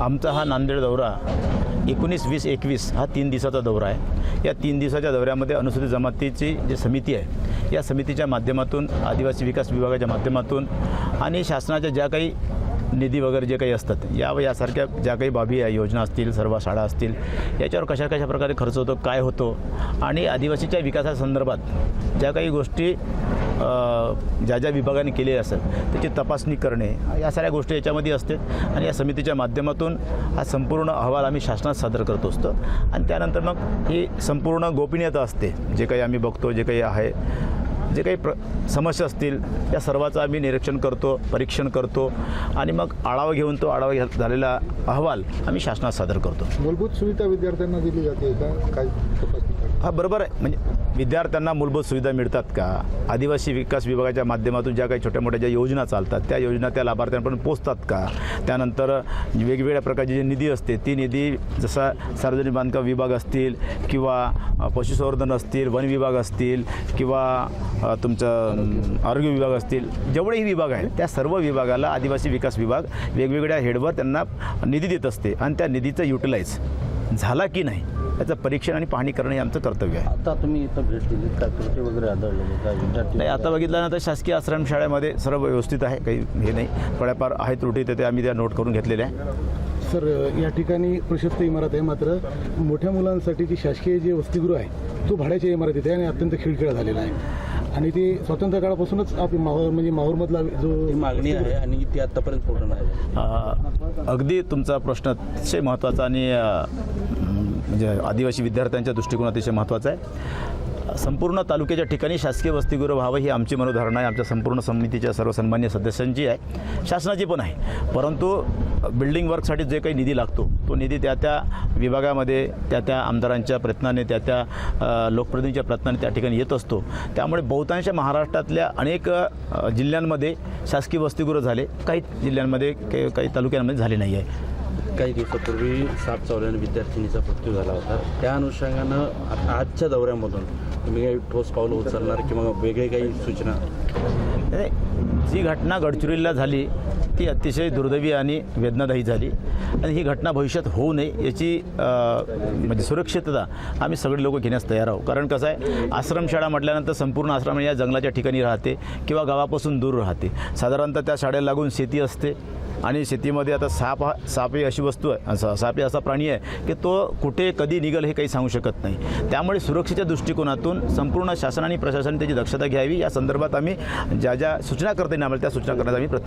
आमचा हा नांदेड दौरा 19, 20, 21 हा 3 दिवसाचा दौरा आहे। या 3 दिवसाच्या दौऱ्यामध्ये अनुसूचित जमातीची जी समिती आहे या समितीच्या माध्यमातून, आदिवासी विकास विभागाच्या माध्यमातून आणि शासनाच्या ज्या काही निधी वगैरे जे काही असतात यासारख्या ज्या काही बाबी आहे, योजना असतील, सर्व शाळा असतील, याच्यावर कशा प्रकारे खर्च होतो, काय होतो आणि आदिवासीच्या विकासासंदर्भात ज्या काही गोष्टी ज्या विभागाने केलेल्या असतात त्याची तपासणी करणे, या साऱ्या गोष्टी याच्यामध्ये असतात आणि या समितीच्या माध्यमातून हा संपूर्ण अहवाल आम्ही शासनात सादर करत असतो आणि त्यानंतर मग ही संपूर्ण गोपनीयता असते। जे काही आम्ही बघतो, जे काही आहे, जे काही समस्या असतील त्या सर्वाचं आम्ही निरीक्षण करतो, परीक्षण करतो आणि मग आढावा घेऊन तो आढावा झालेला अहवाल आम्ही शासनात सादर करतो। मूलभूत सुविधा विद्यार्थ्यांना दिली जाते का? काय हा बरोबर आहे, म्हणजे विद्यार्थ्यांना मूलभूत सुविधा मिळतात का? आदिवासी विकास विभागाच्या माध्यमातून ज्या काही छोट्या मोठ्या ज्या योजना चालतात त्या योजना त्या लाभार्थ्यांपर्यंत पोचतात का? त्यानंतर वेगवेगळ्या प्रकारची जी निधी असते ती निधी जसा सार्वजनिक बांधकाम विभाग असतील किंवा पशुसंवर्धन असतील, वन विभाग असतील किंवा तुमचं आरोग्य विभाग असतील, जेवढेही विभाग आहेत त्या सर्व विभागाला आदिवासी विकास विभाग वेगवेगळ्या हेडवर त्यांना निधी देत असते आणि त्या निधीचं युटिलाइज झाला की नाही याचं परीक्षण आणि पाहणी करणं हे आमचं कर्तव्य आहे। आता तुम्ही इथं भेट दिली, काय त्रुटी वगैरे आढळलेली काय विद्यार्थी? नाही, आता बघितल्यानंतर शासकीय आश्रमशाळेमध्ये सर्व व्यवस्थित आहे, काही हे नाही, थोड्याफार आहे त्रुटी तर ते आम्ही त्या नोट करून घेतलेल्या आहे। सर, या ठिकाणी प्रशस्त इमारत आहे, मात्र मोठ्या मुलांसाठीची शासकीय जे वसतिगृह आहे तो भाड्याच्या इमारतीत आहे आणि अत्यंत खिळखिळा झालेला आहे आणि ती स्वातंत्र्य काळापासूनच माहूरमधला जो मागणी आहे आणि ती आतापर्यंत पूर्ण आहे। अगदी तुमचा प्रश्न अतिशय महत्त्वाचा आणि म्हणजे आदिवासी विद्यार्थ्यांच्या दृष्टिकोन अतिशय महत्त्वाचा आहे। संपूर्ण तालुक्याच्या ठिकाणी शासकीय वसतिगृह व्हावं ही आमची मनोधारणा आहे, आमच्या संपूर्ण समितीच्या सर्व सन्मान्य सदस्यांची आहे, शासनाची पण आहे। परंतु बिल्डिंग वर्कसाठी जे काही निधी लागतो तो निधी त्या विभागामध्ये त्या आमदारांच्या प्रयत्नाने, त्या लोकप्रतिनिधीच्या प्रयत्नाने त्या ठिकाणी येत असतो। त्यामुळे बहुतांश महाराष्ट्रातल्या अनेक जिल्ह्यांमध्ये शासकीय वसतिगृह झाले, काही जिल्ह्यांमध्ये काही तालुक्यांमध्ये झाले नाही आहे। काही दिवसापूर्वी साप चावल्याने विद्यार्थिनीचा मृत्यू झाला होता, त्या अनुषंगानं आजच्या दौऱ्यामधून तुम्ही काही ठोस पावलं उचलणार किंवा वेगळे काही सूचना? जी घटना गडचिरोलीला झाली ती अतिशय दुर्दैवी आणि वेदनादायी झाली आणि ही घटना भविष्यात होऊ नये याची म्हणजे सुरक्षितता आम्ही सगळे लोक घेण्यास तयार आहोत। कारण कसं आहे, आश्रमशाळा म्हटल्यानंतर संपूर्ण आश्रम या जंगलाच्या ठिकाणी राहते किंवा गावापासून दूर राहते। साधारणतः त्या शाळेला लागून शेती असते आणि शेतीमध्ये आता साप ही अशी वस्तू आहे, साप असा प्राणी आहे की तो कुठे कधी निघेल हे काही सांगू शकत नाही। त्यामुळे सुरक्षेच्या दृष्टिकोनातून संपूर्ण शासन आणि प्रशासनाने त्याची दक्षता घ्यावी, या संदर्भात आम्ही ज्या सूचना करता येईल आम्हाला त्या सूचना करण्यात आम्ही